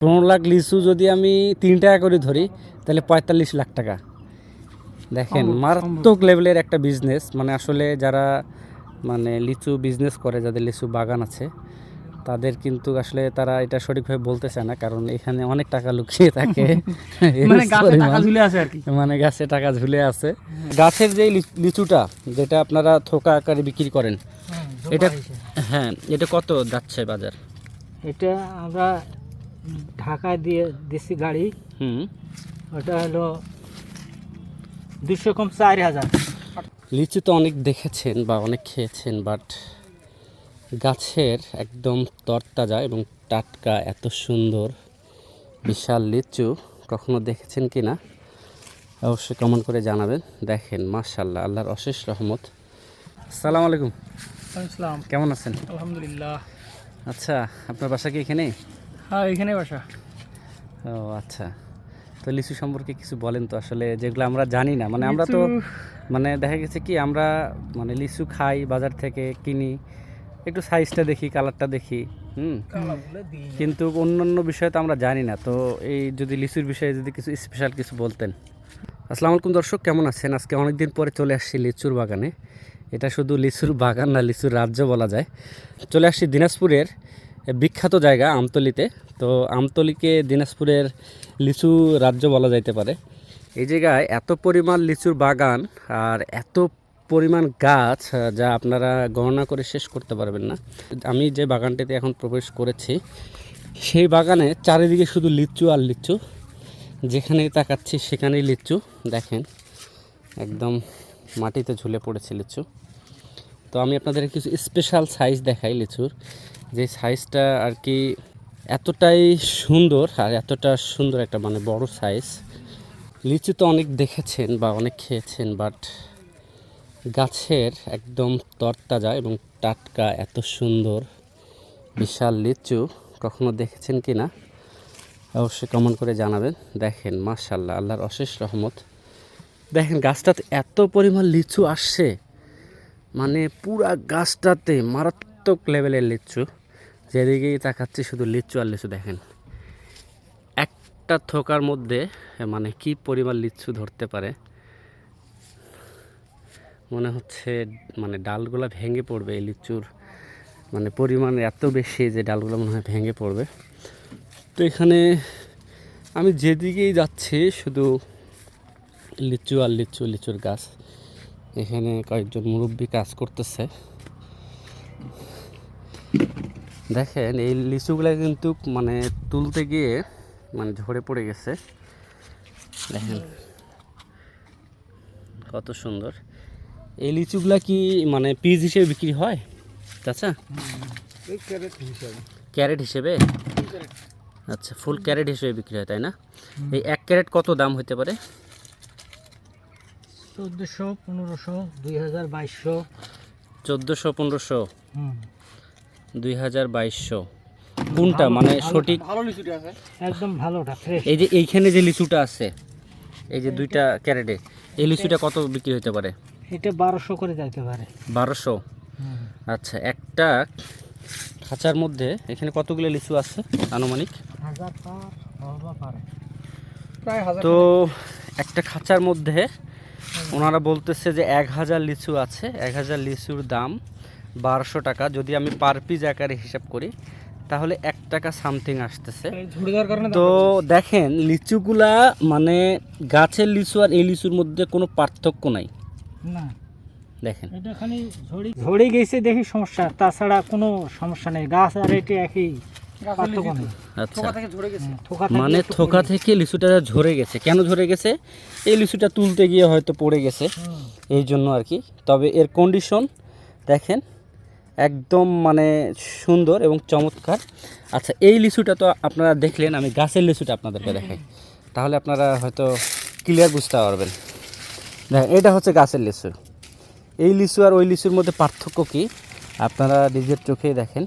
15 লাখ লিচু যদি আমি 3 টাকা করে ধরি তাহলে 45 লাখ টাকা। দেখেন মারাত্মক লেভেলের একটা বিজনেস। মানে আসলে যারা মানে লিচু বিজনেস করে, যাদের লিচু বাগান আছে, তাদের কিন্তু আসলে তারা এটা সঠিকভাবে বলতে চায় না, কারণ এখানে অনেক টাকা লুকিয়ে থাকে। মানে গাছে টাকা ঝুলে আছে আর কি, মানে গাছে টাকা ঝুলে আছে। গাছের যে লিচুটা যেটা আপনারা থোকা আকারে বিক্রি করেন, এটা হ্যাঁ, এটা কত যাচ্ছে বাজার? এটা আমরা ঢাকায় দিয়ে দিছি গাড়ি, ওটা হলো 200 কম 4000। লিচু তো অনেক দেখেছেন বা অনেক খেয়েছেন, বাট গাছের একদম তরতাজা এবং টাটকা এত সুন্দর বিশাল লিচু কখনো দেখেছেন কি না অবশ্যই কমেন্ট করে জানাবেন। দেখেন মাশাআল্লাহ, আল্লাহর অশেষ রহমত। আসসালামু আলাইকুম। আসসালাম, কেমন আছেন? আলহামদুলিল্লাহ। আচ্ছা, আপনার বাসা কি এখানে? হ্যাঁ, এখানে বাসা। ও আচ্ছা, তো লিচু সম্পর্কে কিছু বলেন তো, আসলে যেগুলো আমরা জানি না। মানে আমরা তো মানে দেখা গেছে কি আমরা মানে লিচু খাই বাজার থেকে কিনি, একটু সাইজটা দেখি, কালারটা দেখি, কিন্তু অন্যান্য বিষয় তো আমরা জানি না। তো এই যদি লিচুর বিষয়ে যদি কিছু স্পেশাল কিছু বলতেন। আসসালামু আলাইকুম দর্শক, কেমন আছেন? আজকে অনেক দিন পরে চলে আসছি লিচুর বাগানে। এটা শুধু লিচুর বাগান না, লিচুর রাজ্য বলা যায়। চলে আসছি দিনাজপুরের বিখ্যাত জায়গা আমতলিতে। তো আমতলিকে দিনাজপুরের লিচু রাজ্য বলা যাইতে পারে। এই জায়গায় এত পরিমাণ লিচুর বাগান আর এত পরিমাণ গাছ যা আপনারা গণনা করে শেষ করতে পারবেন না। আমি যে বাগানটিতে এখন প্রবেশ করেছি, সেই বাগানে চারিদিকে শুধু লিচু আর লিচু, যেখানেই তাকাচ্ছি সেখানেই লিচু। দেখেন একদম মাটিতে ঝুলে পড়েছে লিচু। তো আমি আপনাদের কিছু স্পেশাল সাইজ দেখাই লিচুর, যে সাইজটা আর কি এতটাই সুন্দর, আর এতটা সুন্দর একটা মানে বড় সাইজ। লিচু তো অনেক দেখেছেন বা অনেক খেয়েছেন, বাট গাছের একদম তরতাজা এবং টাটকা এত সুন্দর বিশাল লিচু কখনো দেখেছেন কি না অবশ্যই কমেন্ট করে জানাবেন। দেখেন মাশাআল্লাহ, আল্লাহর অশেষ রহমত। দেখেন গাছটাতে এত পরিমাণ লিচু আসছে, মানে পুরা গাছটাতে মারাত্মক লেভেলের লিচু। যেদিকেই তাকাচ্ছি শুধু লিচু আর লিচু। দেখেন একটা থোকার মধ্যে মানে কি পরিমাণ লিচু ধরতে পারে, মনে হচ্ছে মানে ডালগুলো ভেঙে পড়বে। এই লিচুর মানে পরিমাণ এত বেশি যে ডালগুলো মনে হয় ভেঙে পড়বে। তো এখানে আমি যেদিকেই যাচ্ছি শুধু লিচু আর লিচু, লিচুর গাছ। এখানে কয়েকজন মুরব্বী কাজ করতেছে। দেখেন এই লিচুগুলো কিন্তু মানে তুলতে গিয়ে মানে ঝরে পড়ে গেছে। দেখেন কত সুন্দর। এই লিচুগুলা কি মানে পিস হিসেবে বিক্রি হয় চাচা? ক্যারেট হিসেবে? আচ্ছা, ফুল ক্যারেট হিসেবে বিক্রি হয়, তাই না? এই 1 ক্যারেট কত দাম হতে পারে? 1400, 1500, 2000, 2200। 1400, 1500, 2000, 2200। কোনটা মানে সঠিক? একদম ভালোটা ফ্রেশ। এই যে এইখানে যে লিচুটা আছে, এই যে 2টা ক্যারেটে, এই লিচুটা কত বিক্রি হতে পারে? এটা 1200 করে যাইতে পারে। 1200? আচ্ছা, একটা খাঁচার মধ্যে এখানে কতগুলো লিচু আছে আনুমানিক? 1000 পার প্রায় 1000। তো একটা খাঁচার মধ্যে ওনারা বলতেছে যে 1000 লিচু আছে। 1000 লিচুর দাম 1200 টাকা। যদি আমি পার পিস আকারে হিসাব করি তাহলে 1 টাকা সামথিং আসতেছে। তো দেখেন লিচুগুলা মানে গাছের লিচু আর এই লিচুর মধ্যে কোনো পার্থক্য নাই না। দেখেন এটা খালি ঝরে গেছে দেখি সমস্যা, তাছাড়া কোনো সমস্যা নেই। গাছ আর এটা একই পার্থক্য নেই। আচ্ছা, মানে থোকা থেকে লিচুটা ঝরে গেছে। কেন ঝরে গেছে? এই লিচুটা তুলতে গিয়ে হয়তো পড়ে গেছে, এই জন্য আর কি। তবে এর কন্ডিশন দেখেন একদম মানে সুন্দর এবং চমৎকার। আচ্ছা, এই লিচুটা তো আপনারা দেখলেন, আমি গাছের লিচুটা আপনাদেরকে দেখাই, তাহলে আপনারা হয়তো ক্লিয়ার বুঝতে পারবেন। দেখেন এটা হচ্ছে গাছের লিচু। এই লিচু আর ওই লিচুর মধ্যে পার্থক্য কি আপনারা নিজের চোখেই দেখেন।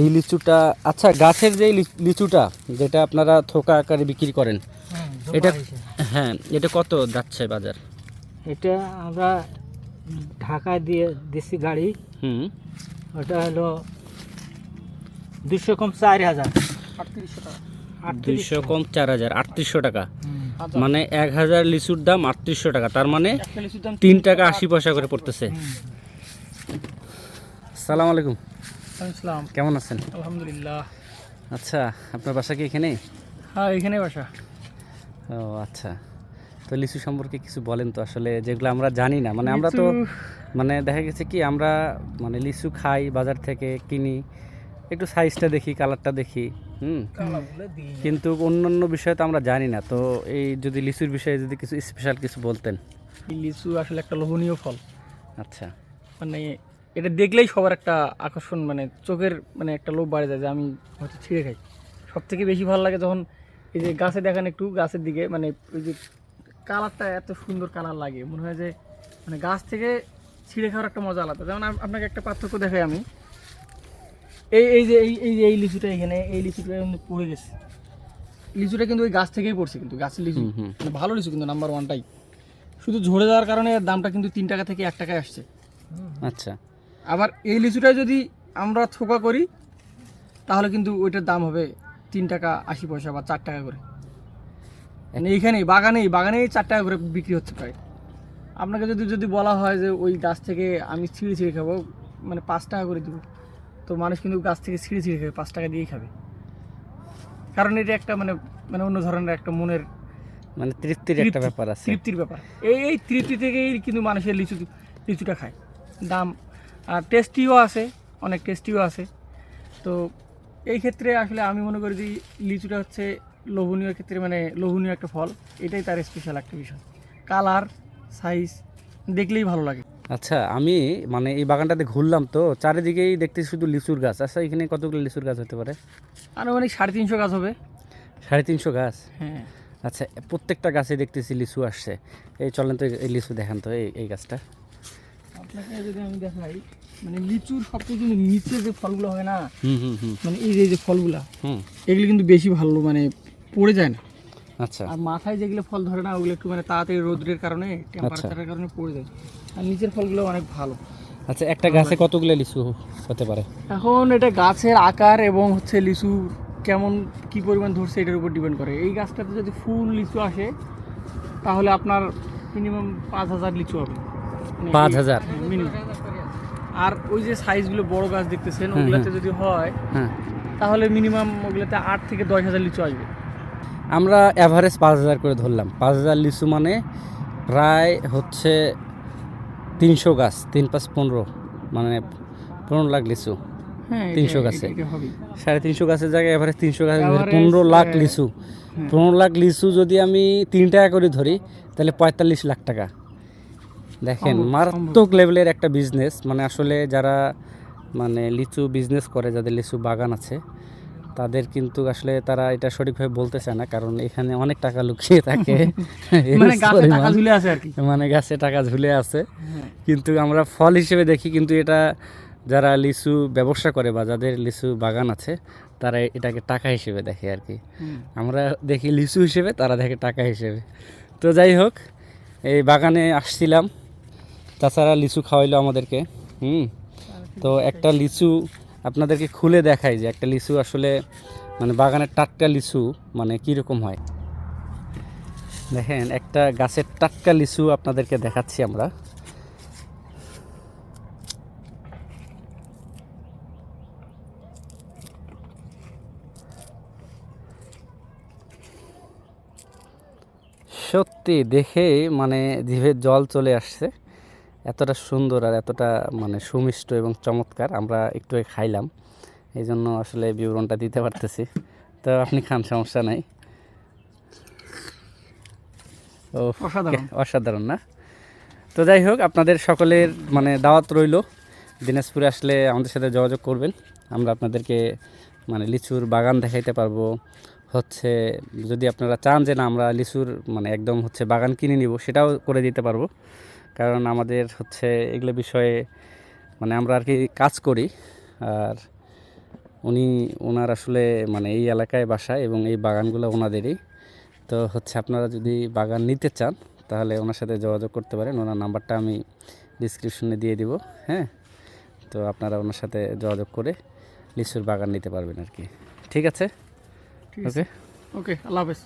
এই লিচুটা, আচ্ছা গাছের যে লিচুটা যেটা আপনারা থোকা আকারে বিক্রি করেন, এটা হ্যাঁ, এটা কত যাচ্ছে বাজার? এটা আমরা ঢাকায় দিয়ে দিছি গাড়ি, ওটা হলো 200 কম 4000। 3800 টাকা। 200 কম 4000, 3800 টাকা। হাজার। মানে 1000 লিচুর দাম 3800 টাকা, তার মানে একটা লিচুর দাম 3 টাকা 80 পয়সা করে পড়তেছে। আসসালামু আলাইকুম, ইসলাম। কেমন আছেন? আলহামদুলিল্লাহ। আচ্ছা, আপনার বাসা কি এখানেই? হ্যাঁ, এখানে বাসা। ও আচ্ছা, তো লিচু সম্পর্কে কিছু বলেন তো, আসলে যেগুলো আমরা জানি না, মানে আমরা তো মানে দেখা গেছে কি আমরা মানে লিচু খাই বাজার থেকে কিনি, একটু সাইজটা দেখি, কালারটা দেখি, কিন্তু অন্যান্য বিষয় তো আমরা জানি না। তো এই যদি লিচুর বিষয়ে যদি কিছু স্পেশাল কিছু বলতেন। এই লিচু আসলে একটা লোভনীয় ফল। আচ্ছা, মানে এটা দেখলেই সবার একটা আকর্ষণ, মানে চোখের মানে একটা লোভ বাড়ে যায় যে আমি হয়তো ছিঁড়ে খাই। সব থেকে বেশি ভালো লাগে যখন এই যে গাছে দেখেন, একটু গাছের দিকে মানে ওই যে কালারটা এত সুন্দর কালার লাগে, মনে হয় যে মানে গাছ থেকে ছিঁড়ে খাওয়ার একটা মজা আলাদা। যেমন আপনাকে একটা পার্থক্য দেখাই আমি। এই লিচুটা এখানে, এই লিচুটা কিন্তু পড়ে গেছে। লিচুটা কিন্তু ওই গাছ থেকেই পড়ছে, কিন্তু গাছের লিচু মানে ভালো লিচু, কিন্তু নাম্বার ওয়ানটাই। শুধু ঝরে যাওয়ার কারণে এর দামটা কিন্তু 3 টাকা থেকে 1 টাকায় আসছে। আচ্ছা, আবার এই লিচুটা যদি আমরা থোকা করি তাহলে কিন্তু ওইটার দাম হবে 3 টাকা 80 পয়সা বা 4 টাকা করে। মানে এইখানেই বাগানেই 4 টাকা করে বিক্রি হচ্ছে প্রায়। আপনাকে যদি বলা হয় যে ওই গাছ থেকে আমি ছিঁড়ে ছিঁড়ে খাবো, মানে 5 টাকা করে দেবো, তো মানুষ কিন্তু গাছ থেকে ছিঁড়ে ছিঁড়ে খাবে, 5 টাকা দিয়েই খাবে। কারণ এটা একটা মানে মানে অন্য ধরনের একটা মনের মানে তৃপ্তির একটা ব্যাপার আছে। তৃপ্তির ব্যাপার। এই তৃপ্তি থেকেই কিন্তু মানুষের লিচুটা খায়। দাম আর টেস্টিও আছে, অনেক টেস্টিও আছে। তো এই ক্ষেত্রে আসলে আমি মনে করি যে লিচুটা হচ্ছে লোভনীয় ক্ষেত্রে, মানে লোভনীয় একটা ফল। এটাই তার স্পেশাল একটা বিষয়। কালার, সাইজ দেখলেই ভালো লাগে। আচ্ছা, আমি মানে এই বাগানটাতে ঘুরলাম তো চারিদিকেই দেখতেছি শুধু লিচুর গাছ। আচ্ছা, এখানে কতগুলো লিচুর গাছ হতে পারে? আনুমানিক 350 গাছ হবে। 350 গাছ? হ্যাঁ। আচ্ছা, প্রত্যেকটা গাছে দেখতেছি লিচু আসছে। এই চলেন তো এই লিচু দেখান তো, এই গাছটা। আপনাকে যদি আমি দেখাই, মানে লিচুর সবচেয়ে নিচে যে ফলগুলো হয় না, হুম হুম হুম মানে এই যে ফলগুলা, হুম এগুলো কিন্তু বেশি ভালো, মানে পড়ে যায় না। আচ্ছা আর মাথায় যেগুলো ফল ধরে না, ওগুলো একটু মানে তাড়াতাড়ি রোদ্রের কারণে, টেম্পারেচারের কারণে পড়ে যায়। আর নিচের ফলগুলো অনেক ভালো। আচ্ছা, একটা গাছে কতগুলো লিচু হতে পারে? এখন এটা গাছের আকার এবং হচ্ছে লিচু কেমন কি পরিমাণ ধরছে এটার উপর ডিপেন্ড করে। এই গাছটাতে যদি ফুল লিচু আসে তাহলে আপনার মিনিমাম 5000 লিচু হবে, 5000? মিনিমাম। আর ওই যে সাইজগুলো বড় গাছ দেখতেছেন, ওগুলাতে যদি হয় হ্যাঁ, তাহলে মিনিমাম ওগুলোতে 8 থেকে 10,000 লিচু আসবে। আমরা অ্যাভারেজ 5000 করে ধরলাম। 5000 লিচু মানে প্রায় হচ্ছে 300 গাছ, 3 5 15, মানে 15 লাখ লিচু। হ্যাঁ, 300 গাছে এটা হবে 350 গাছের জায়গায় এভারেজ 300 গাছে Average, 15 লাখ লিচু। হ্যাঁ। 15 লাখ লিচু যদি আমি 3 টাকা করে ধরি তাহলে 45 লাখ টাকা। দেখেন, সম্ভব, মারাত্মক লেভেলের একটা বিজনেস। মানে আসলে যারা মানে লিচু বিজনেস করে, যাদের লিচু বাগান আছে, তাদের কিন্তু আসলে তারা এটা সঠিকভাবে বলতে চায় না, কারণ এখানে অনেক টাকা লুকিয়ে থাকে। মানে গাছে পরিমাণ। টাকা ঝুলে আছে আর কি। মানে গাছে টাকা ঝুলে আছে, হ্যাঁ। কিন্তু আমরা ফল হিসেবে দেখি। কিন্তু এটা যারা লিচু ব্যবসা করে বা যাদের লিচু বাগান আছে, তারা এটাকে টাকা হিসেবে দেখে আর কি। আমরা দেখি লিচু হিসেবে, তারা দেখে টাকা হিসেবে। তো যাই হোক, এই বাগানে আসছিলাম, তাছাড়া লিচু খাওয়াইলো আমাদেরকে। তো একটা লিচু আপনাদেরকে খুলে দেখাই যে একটা লিচু আসলে মানে বাগানের টাটকা লিচু মানে কীরকম হয়। দেখেন, একটা গাছের টাটকা লিচু আপনাদেরকে দেখাচ্ছি আমরা। সত্যি দেখে মানে জিভে জল চলে আসছে, এতটা সুন্দর আর এতটা মানে সুমিষ্ট এবং চমৎকার। আমরা একটু খাইলাম, এই জন্য আসলে বিবরণটা দিতে পারতেছি। তো আপনি খান, সমস্যা নাই। ও, অসাধারণ। অসাধারণ না? তো যাই হোক, আপনাদের সকলের মানে দাওয়াত রইল, দিনাজপুরে আসলে আমাদের সাথে যোগাযোগ করবেন। আমরা আপনাদেরকে মানে লিচুর বাগান দেখাইতে পারবো। হচ্ছে যদি আপনারা চান যে না আমরা লিচুর মানে একদম হচ্ছে বাগান কিনে নিব, সেটাও করে দিতে পারবো। কারণ আমাদের হচ্ছে এগুলো বিষয়ে মানে আমরা আর কি কাজ করি। আর ওনার আসলে মানে এই এলাকায় বাসা এবং এই বাগানগুলো ওনাদেরই। তো হচ্ছে আপনারা যদি বাগান নিতে চান তাহলে ওনার সাথে যোগাযোগ করতে পারেন। ওনার নাম্বারটা আমি ডিসক্রিপশনে দিয়ে দিব। হ্যাঁ, তো আপনারা ওনার সাথে যোগাযোগ করে লিচুর বাগান নিতে পারবেন আর কি। ঠিক আছে। ঠিক আছে ওকে ওকে আল্লাহ হাফেজ